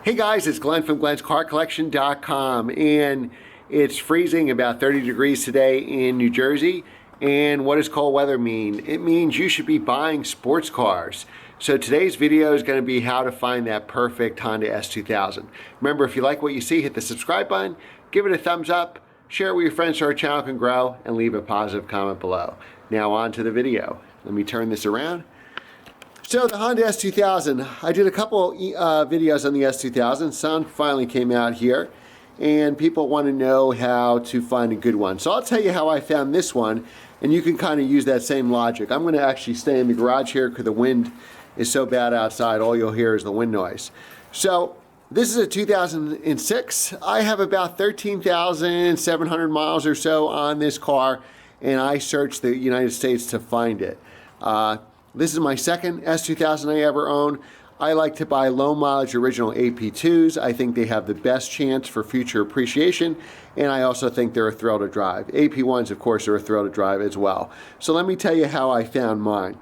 Hey guys, it's Glenn from glenscarcollection.com, and it's freezing, about 30 degrees today in New Jersey. And what does cold weather mean? It means you should be buying sports cars. So today's video is going to be how to find that perfect Honda S2000. Remember, if you like what you see, hit the subscribe button, give it a thumbs up, share it with your friends so our channel can grow, and leave a positive comment below. Now on to the video. Let me turn this around. So the Honda S2000, I did a couple videos on the S2000. Some finally came out here, and people want to know how to find a good one. So I'll tell you how I found this one, and you can kind of use that same logic. I'm going to actually stay in the garage here because the wind is so bad outside. All you'll hear is the wind noise. So this is a 2006. I have about 13,700 miles or so on this car, and I searched the United States to find it. This is my second S2000 I ever owned. I like to buy low mileage original AP2s. I think they have the best chance for future appreciation, and I also think they're a thrill to drive. AP1s, of course, are a thrill to drive as well. So let me tell you how I found mine.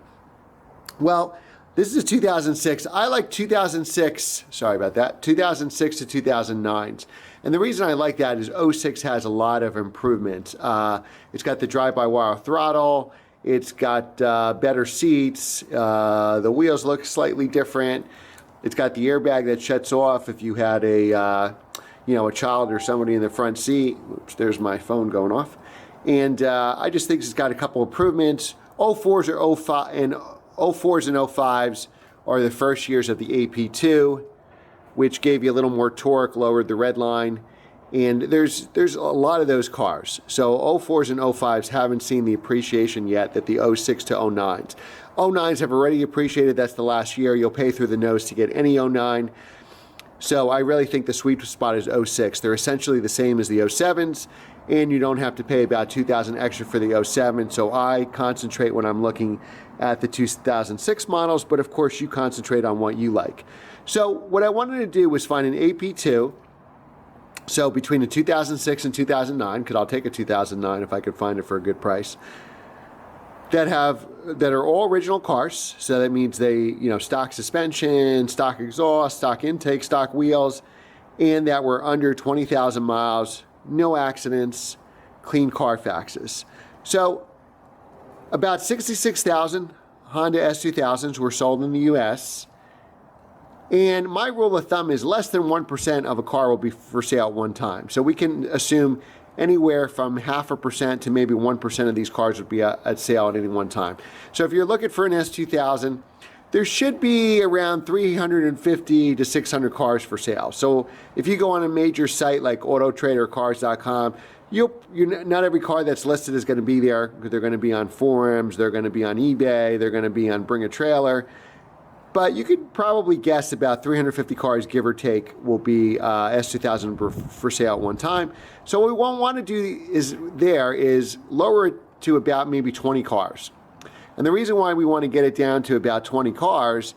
Well, this is 2006. I like 2006, sorry about that, 2006 to 2009s. And the reason I like that is 06 has a lot of improvements. It's got the drive-by-wire throttle. It's got better seats. The wheels look slightly different. It's got the airbag that shuts off if you had a child or somebody in the front seat. Oops, there's my phone going off. And I just think it's got a couple improvements. 04s or 05 and 04s and 05s are the first years of the AP2, which gave you a little more torque, lowered the red line. And there's a lot of those cars. So 04s and 05s haven't seen the appreciation yet that the 06 to 09s. 09s have already appreciated. That's the last year. You'll pay through the nose to get any 09. So I really think the sweet spot is 06. They're essentially the same as the 07s, and you don't have to pay about $2,000 extra for the 07. So I concentrate when I'm looking at the 2006 models, but of course you concentrate on what you like. So what I wanted to do was find an AP2. So between the 2006 and 2009, because I'll take a 2009 if I could find it for a good price, that are all original cars. So that means they, stock suspension, stock exhaust, stock intake, stock wheels, and that were under 20,000 miles, no accidents, clean CarFaxes. So about 66,000 Honda S2000s were sold in the U.S., and my rule of thumb is less than 1% of a car will be for sale at one time. So we can assume anywhere from 0.5% to maybe 1% of these cars would be at sale at any one time. So if you're looking for an S2000, there should be around 350 to 600 cars for sale. So if you go on a major site like AutoTraderCars.com, not every car that's listed is going to be there. They're going to be on forums, they're going to be on eBay, they're going to be on Bring a Trailer. But you could probably guess about 350 cars, give or take, will be S2000 for sale at one time. So what we won't want to do is lower it to about maybe 20 cars. And the reason why we want to get it down to about 20 cars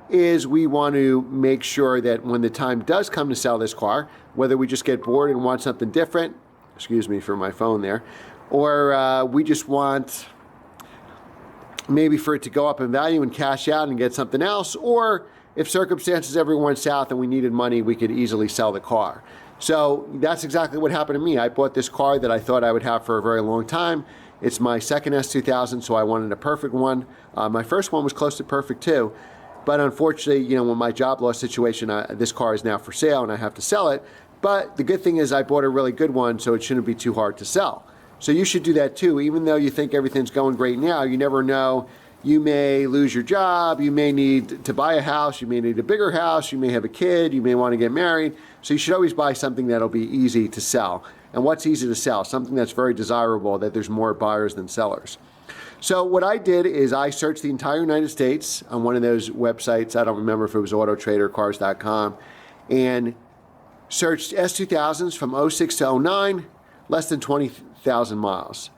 is we want to make sure that when the time does come to sell this car, whether we just get bored and want something different, excuse me for my phone there, or we just want maybe for it to go up in value and cash out and get something else, or if circumstances ever went south and we needed money, we could easily sell the car. So that's exactly what happened to me. I bought this car that I thought I would have for a very long time. It's my second S2000, so I wanted a perfect one. My first one was close to perfect too, but unfortunately, when my job loss situation, this car is now for sale and I have to sell it. But the good thing is I bought a really good one, so it shouldn't be too hard to sell. So you should do that too. Even though you think everything's going great now, you never know. You may lose your job, you may need to buy a house, you may need a bigger house, you may have a kid, you may want to get married. So you should always buy something that'll be easy to sell. And what's easy to sell? Something that's very desirable, that there's more buyers than sellers. So what I did is I searched the entire United States on one of those websites. I don't remember if it was AutoTraderCars.com, and searched S2000s from 06 to 09, less than 20,000 miles.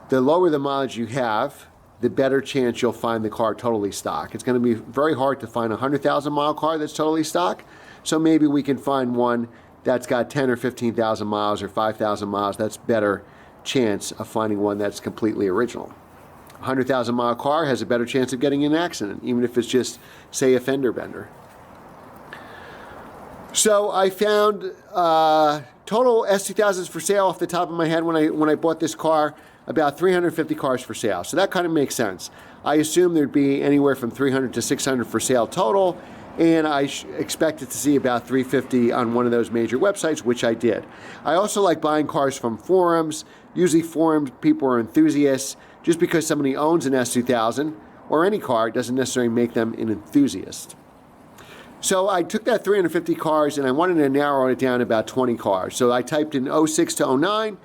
The lower the mileage you have, the better chance you'll find the car totally stock. It's going to be very hard to find a 100,000 mile car that's totally stock. So maybe we can find one that's got 10 or 15,000 miles or 5,000 miles. That's better chance of finding one that's completely original. A 100,000 mile car has a better chance of getting in an accident, even if it's just, say, a fender bender. So I found total S2000s for sale off the top of my head when I bought this car, about 350 cars for sale. So that kind of makes sense. I assume there'd be anywhere from 300 to 600 for sale total, and I expected to see about 350 on one of those major websites, which I did. I also like buying cars from forums. Usually forums people are enthusiasts. Just because somebody owns an S2000 or any car doesn't necessarily make them an enthusiast. So I took that 350 cars and I wanted to narrow it down to about 20 cars. So I typed in 06 to 09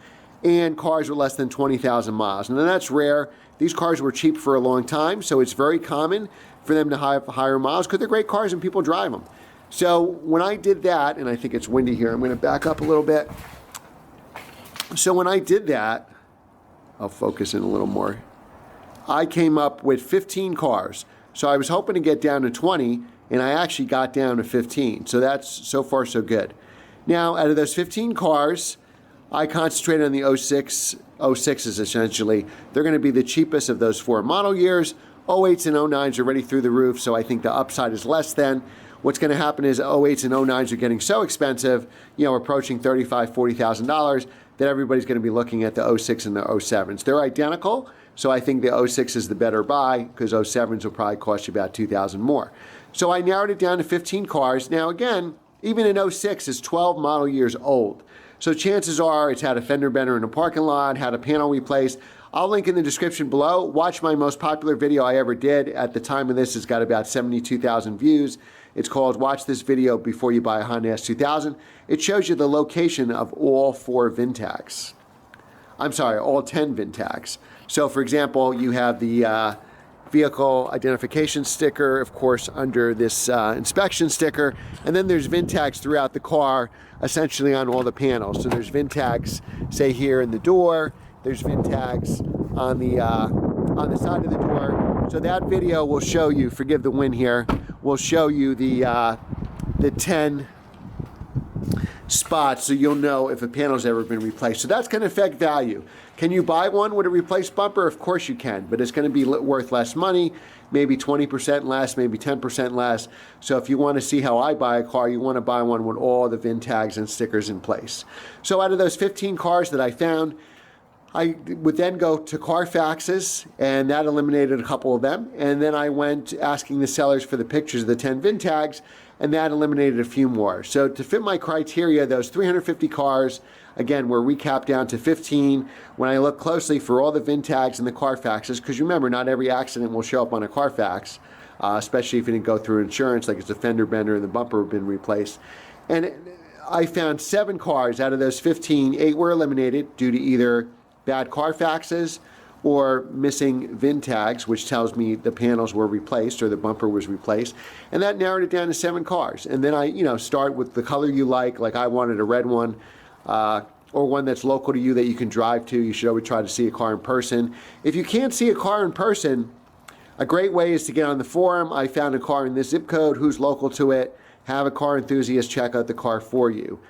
and cars with less than 20,000 miles. And that's rare. These cars were cheap for a long time, so it's very common for them to have higher miles because they're great cars and people drive them. So when I did that, and I think it's windy here, I'm going to back up a little bit. So when I did that, I'll focus in a little more. I came up with 15 cars. So I was hoping to get down to 20, and I actually got down to 15. So that's so far so good. Now, out of those 15 cars, I concentrated on the 06s essentially. They're going to be the cheapest of those 4 model years. 08s and 09s are already through the roof, so I think the upside is less than. What's going to happen is 08s and 09s are getting so expensive, approaching $35,000, $40,000, that everybody's going to be looking at the 06 and the 07s. They're identical, so I think the 06 is the better buy because 07s will probably cost you about $2,000 more. So I narrowed it down to 15 cars. Now again, even an 06 is 12 model years old. So chances are it's had a fender bender in a parking lot, had a panel replaced. I'll link in the description below. Watch my most popular video I ever did. At the time of this, it's got about 72,000 views. It's called Watch This Video Before You Buy a Honda S2000. It shows you the location of all 4 Vin Tags. I'm sorry, all 10 Vin Tags. So for example, you have the vehicle identification sticker, of course, under this inspection sticker. And then there's Vin Tags throughout the car, essentially on all the panels. So there's Vin Tags, say here in the door. There's Vin Tags on the side of the door. So that video will show you, forgive the wind here, will show you the 10 spots so you'll know if a panel's ever been replaced. So that's going to affect value. Can you buy one with a replaced bumper? Of course you can, but it's going to be worth less money, maybe 20% less, maybe 10% less. So if you want to see how I buy a car, you want to buy one with all the Vin Tags and stickers in place. So out of those 15 cars that I found, I would then go to CarFaxes, and that eliminated a couple of them. And then I went asking the sellers for the pictures of the 10 Vin Tags, and that eliminated a few more. So to fit my criteria, those 350 cars, again, were recapped down to 15. When I look closely for all the Vin Tags and the CarFaxes, because remember, not every accident will show up on a CarFax, especially if it didn't go through insurance, like it's a fender bender and the bumper had been replaced. And I found 7 cars out of those 15, 8 were eliminated due to either bad CarFaxes or missing Vin Tags, which tells me the panels were replaced or the bumper was replaced. And that narrowed it down to 7 cars. And then I, start with the color you like I wanted a red one, or one that's local to you that you can drive to. You should always try to see a car in person. If you can't see a car in person, a great way is to get on the forum. I found a car in this zip code, who's local to it, have a car enthusiast check out the car for you.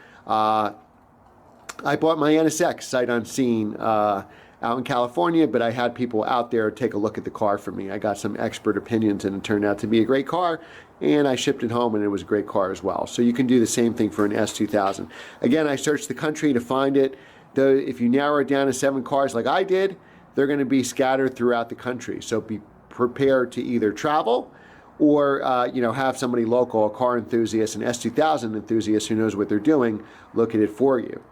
I bought my NSX sight unseen out in California, but I had people out there take a look at the car for me. I got some expert opinions and it turned out to be a great car, and I shipped it home and it was a great car as well. So you can do the same thing for an S2000. Again, I searched the country to find it. Though if you narrow it down to 7 cars like I did, they're going to be scattered throughout the country. So be prepared to either travel or have somebody local, a car enthusiast, an S2000 enthusiast who knows what they're doing, look at it for you.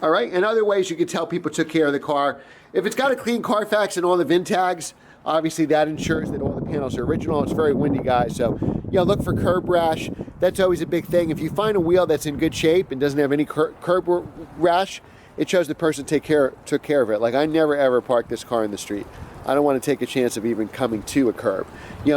All right, and other ways you can tell people took care of the car. If it's got a clean CarFax and all the Vin Tags, obviously that ensures that all the panels are original. It's very windy, guys, so look for curb rash. That's always a big thing. If you find a wheel that's in good shape and doesn't have any curb rash, it shows the person took care of it. Like, I never ever park this car in the street. I don't want to take a chance of even coming to a curb.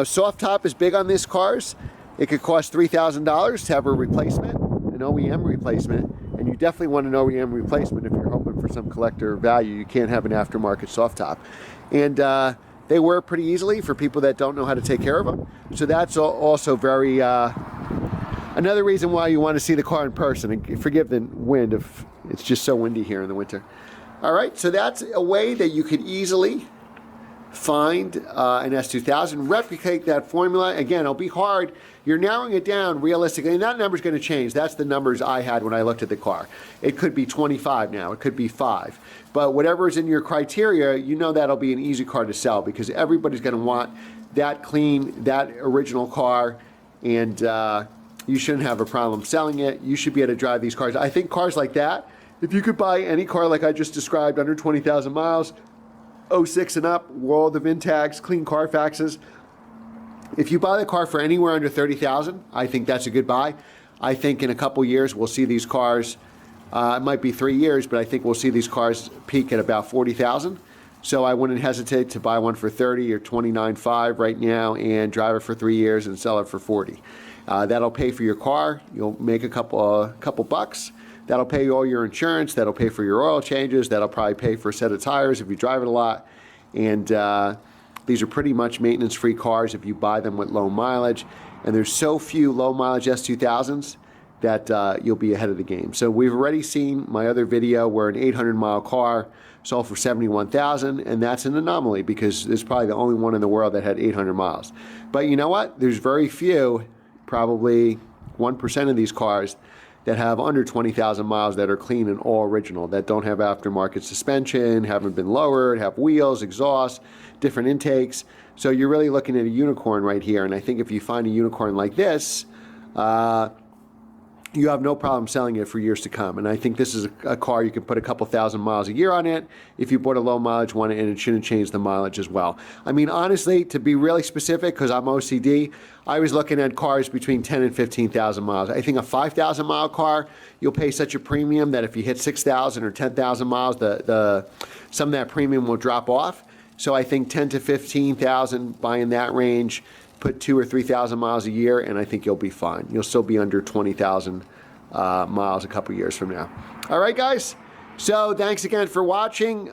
Soft top is big on these cars. It could cost $3,000 to have a replacement, an OEM replacement. And you definitely want an OEM replacement if you're hoping for some collector value. You can't have an aftermarket soft top. And they wear pretty easily for people that don't know how to take care of them. So that's also very, another reason why you want to see the car in person. And forgive the wind if it's just so windy here in the winter. All right, so that's a way that you could easily find an S2000, replicate that formula. Again, it'll be hard. You're narrowing it down realistically, and that number's going to change. That's the numbers I had when I looked at the car. It could be 25 now. It could be 5. But whatever is in your criteria, you know that'll be an easy car to sell because everybody's going to want that clean, that original car, and you shouldn't have a problem selling it. You should be able to drive these cars. I think cars like that, if you could buy any car like I just described, under 20,000 miles, 06 and up, all the Vin Tags, clean CarFaxes. If you buy the car for anywhere under 30,000, I think that's a good buy. I think in a couple years we'll see these cars, it might be 3 years, but I think we'll see these cars peak at about 40,000. So I wouldn't hesitate to buy one for 30 or 29.5 right now and drive it for 3 years and sell it for 40. That'll pay for your car. You'll make a couple bucks. That'll pay all your insurance. That'll pay for your oil changes. That'll probably pay for a set of tires if you drive it a lot. And these are pretty much maintenance-free cars if you buy them with low mileage. And there's so few low-mileage S2000s that you'll be ahead of the game. So we've already seen my other video where an 800-mile car sold for $71,000, and that's an anomaly because it's probably the only one in the world that had 800 miles. But you know what? There's very few, probably 1% of these cars that have under 20,000 miles that are clean and all original, that don't have aftermarket suspension, haven't been lowered, have wheels, exhaust, different intakes. So you're really looking at a unicorn right here. And I think if you find a unicorn like this, you have no problem selling it for years to come. And I think this is a car you can put a couple thousand miles a year on it if you bought a low mileage one, and it shouldn't change the mileage as well. I mean, honestly, to be really specific, because I'm OCD, I was looking at cars between 10 and 15,000 miles. I think a 5,000 mile car, you'll pay such a premium that if you hit 6,000 or 10,000 miles, some of that premium will drop off. So I think 10 to 15,000, buy in that range, put 2,000 or 3,000 miles a year, and I think you'll be fine. You'll still be under 20,000 miles a couple years from now. All right, guys. So thanks again for watching.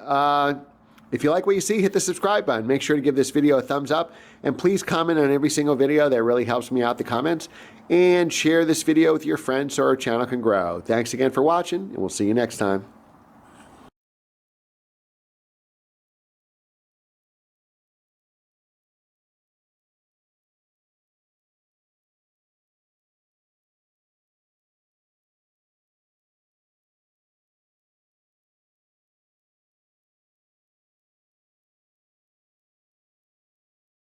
If you like what you see, hit the subscribe button. Make sure to give this video a thumbs up, and please comment on every single video. That really helps me out, the comments. And share this video with your friends so our channel can grow. Thanks again for watching, and we'll see you next time.